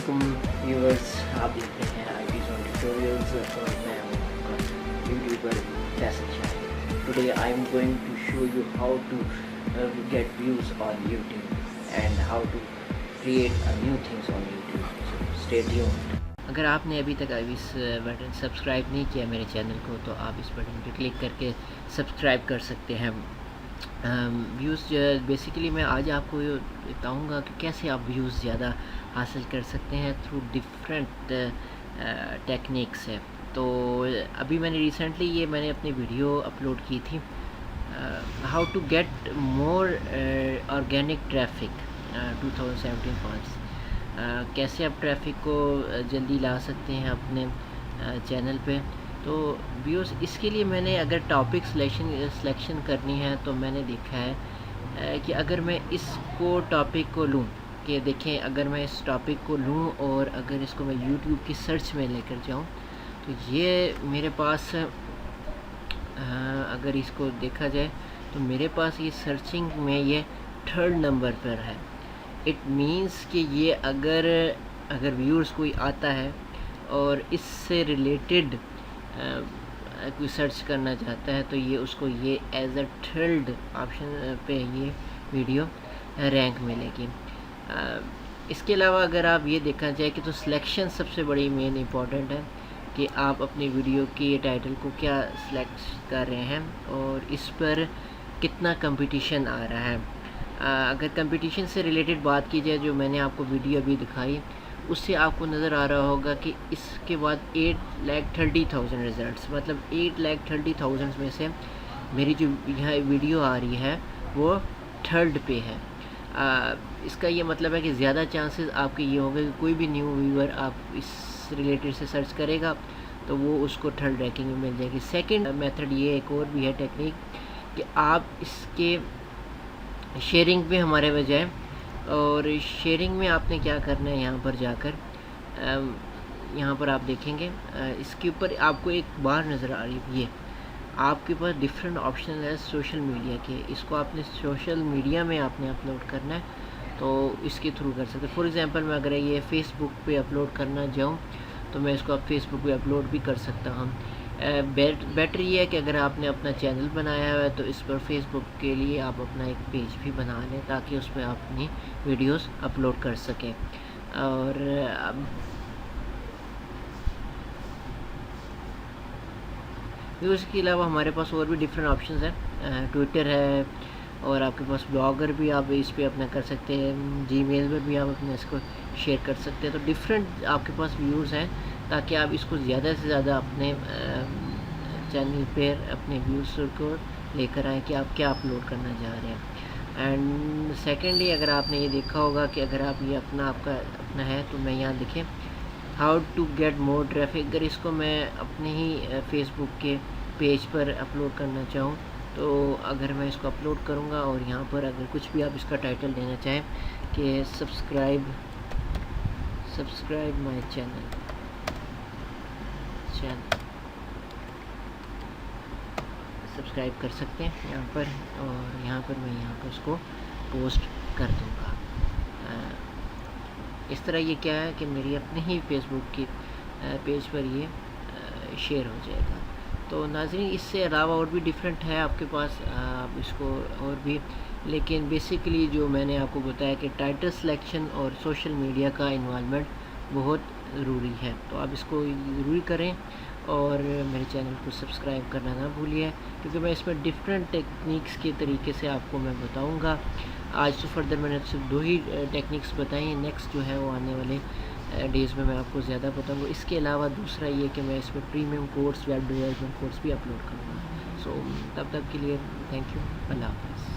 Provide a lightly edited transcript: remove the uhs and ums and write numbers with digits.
वालेकुम व्यूअर्स, आप देख रहे हैं आई ज़ोन ट्यूटोरियल्स और मैं हूं आपका YouTuber Faisal Shah. Today I am going to show you how to get views on YouTube and how to create new things on YouTube. So stay tuned. अगर आपने अभी तक इस बटन सब्सक्राइब नहीं किया मेरे चैनल को तो आप इस बटन पर क्लिक करके सब्सक्राइब कर सकते हैं। व्यूज़ बेसिकली मैं आज आपको बताऊंगा कि कैसे आप व्यूज़ ज़्यादा हासिल कर सकते हैं थ्रू डिफरेंट टेक्निक्स है। तो अभी मैंने रिसेंटली मैंने अपनी वीडियो अपलोड की थी, how to get more organic traffic 2017 fonts, कैसे आप ट्रैफिक को जल्दी ला सकते हैं अपने चैनल पे। तो व्यूज़ इसके लिए मैंने अगर टॉपिक सिलेक्शन करनी है तो मैंने देखा है कि अगर मैं इसको टॉपिक को लूँ कि देखें अगर मैं इस टॉपिक को लूँ और अगर इसको मैं YouTube की सर्च में लेकर जाऊँ तो ये मेरे पास अगर इसको देखा जाए तो मेरे पास ये सर्चिंग में ये 3rd नंबर पर है। इट मीन्स कि ये अगर व्यूअर्स कोई आता है और इससे रिलेटेड कोई सर्च करना चाहता है तो ये उसको ये एज अ 3rd ऑप्शन पे ये वीडियो रैंक मिलेगी। इसके अलावा अगर आप ये देखा जाए कि तो सिलेक्शन सबसे बड़ी मेन इम्पॉर्टेंट है कि आप अपनी वीडियो के टाइटल को क्या सिलेक्ट कर रहे हैं और इस पर कितना कंपटीशन आ रहा है। अगर कंपटीशन से रिलेटेड बात की जाए जो मैंने आपको वीडियो अभी दिखाई उससे आपको नज़र आ रहा होगा कि इसके बाद 8,30,000 रिज़ल्ट्स, मतलब 8,30,000 में से मेरी जो यहाँ वीडियो आ रही है वो 3rd पे है। इसका ये मतलब है कि ज़्यादा चांसेस आपके ये होंगे कि कोई भी न्यू व्यूअर आप इस रिलेटेड से सर्च करेगा तो वो उसको 3rd रैंकिंग में मिल जाएगी। सेकंड मेथड ये एक और भी है टेक्निक कि आप इसके शेयरिंग पे हमारे बजाय, और शेयरिंग में आपने क्या करना है यहाँ पर जाकर यहाँ पर आप देखेंगे इसके ऊपर आपको एक बार नज़र आ रही है, ये आपके पास डिफरेंट ऑप्शन है सोशल मीडिया के। इसको आपने सोशल मीडिया में आपने अपलोड करना है तो इसके थ्रू कर सकते हैं। फॉर एग्जांपल मैं अगर ये फेसबुक पे अपलोड करना जाऊँ तो मैं इसको फेसबुक पे अपलोड भी कर सकता हूँ। बेटर ये है कि अगर आपने अपना चैनल बनाया हुआ है तो इस पर फेसबुक के लिए आप अपना एक पेज भी बना लें ताकि उस पर आप अपनी वीडियोस अपलोड कर सकें। और उसके अलावा हमारे पास और भी डिफरेंट ऑप्शंस हैं। ट्विटर है और आपके पास ब्लॉगर भी आप इस पर अपना कर सकते हैं, जीमेल पर भी आप अपने इसको शेयर कर सकते हैं। तो डिफरेंट आपके पास व्यूज़ हैं ताकि आप इसको ज़्यादा से ज़्यादा अपने चैनल पर अपने व्यूज़ को लेकर आएँ कि आप क्या अपलोड करना चाह रहे हैं। एंड सेकेंडली अगर आपने ये देखा होगा कि अगर आप ये आपका है तो मैं यहाँ देखें how to get more traffic. अगर इसको मैं अपने ही फेसबुक के पेज पर अपलोड करना चाहूँ तो अगर मैं इसको अपलोड करूँगा और यहाँ पर अगर कुछ भी आप इसका टाइटल देना चाहें कि सब्सक्राइब माय चैनल सब्सक्राइब कर सकते हैं यहाँ पर, और यहाँ पर मैं यहाँ पर उसको पोस्ट कर दूँगा। इस तरह ये क्या है कि मेरी अपने ही फेसबुक की पेज पर ये शेयर हो जाएगा। तो नाज़रीन इससे अलावा और भी डिफरेंट है आपके पास, आप इसको और भी, लेकिन बेसिकली जो मैंने आपको बताया कि टाइटल सिलेक्शन और सोशल मीडिया का इन्वॉल्वमेंट बहुत ज़रूरी है। तो आप इसको ज़रूरी करें और मेरे चैनल को सब्सक्राइब करना ना भूलिए क्योंकि मैं इसमें डिफरेंट टेक्निक्स के तरीके से आपको मैं बताऊंगा। आज तो फर्दर मैंने सिर्फ 2 ही टेक्निक्स बताई, नेक्स्ट जो है वो आने वाले डेज़ में मैं आपको ज़्यादा बताऊंगा। इसके अलावा दूसरा ये कि मैं इसमें premium course, web development course भी अपलोड करूँगा। सो तब तक के लिए थैंक यू, अल्लाह हाफ़िज़।